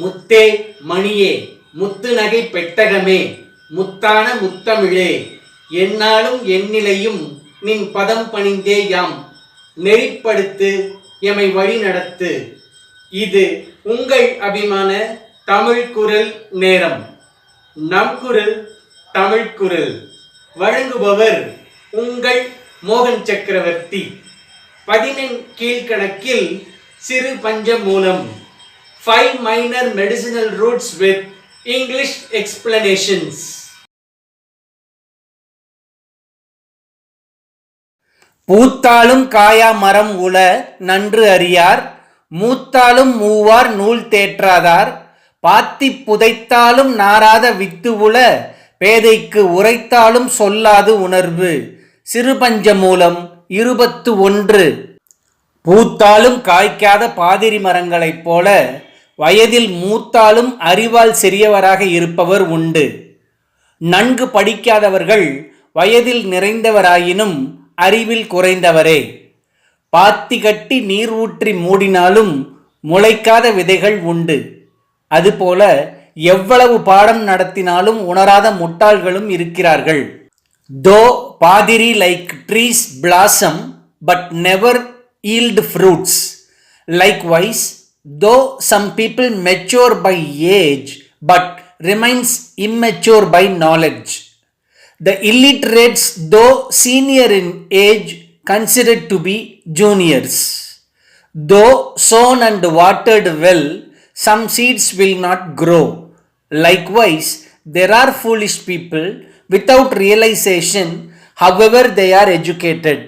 முத்தே மணியே முத்து நகை பெட்டகமே முத்தான முத்தமிழே எந்நாளும் எந்நிலையும் நின் பதம் பணிந்தே யாம் நெறிப்படுத்து எமை வழி நடத்து. இது உங்கள் அபிமான தமிழ் குரல் நேரம். நம் குரல் தமிழ் குரல் வழங்குபவர் உங்கள் மோகன் சக்கரவர்த்தி. 11 கீழ்கணக்கில் சிறு பஞ்ச மூலம் 5 minor medicinal roots with English explanations. பூத்தாலும் காயா மரம் உள நன்று அறியார் மூத்தாலும் மூவார் நூல் தேற்றாதார் பாத்தி புதைத்தாலும் நாராத வித்து உள பேதைக்கு உரைத்தாலும் சொல்லாது உணர்வு. சிறுபஞ்ச மூலம் 21. பூத்தாலும் காய்க்காத பாதிரி மரங்களைப் போல வயதில் மூத்தாலும் அறிவால் சிறியவராக இருப்பவர் உண்டு. நன்கு படிக்காதவர்கள் வயதில் நிறைந்தவராயினும் அறிவில் குறைந்தவரே. பாத்தி கட்டி நீர் ஊற்றி மூடினாலும் முளைக்காத விதைகள் உண்டு. அதுபோல எவ்வளவு பாடம் நடத்தினாலும் உணராத முட்டாள்களும் இருக்கிறார்கள். Though padiri like trees blossom but never yield fruits, likewise though some people mature by age but remains immature by knowledge. The illiterates, though senior in age, considered to be juniors. Though sown and watered well, some seeds will not grow. Likewise, there are foolish people without realization, however they are educated.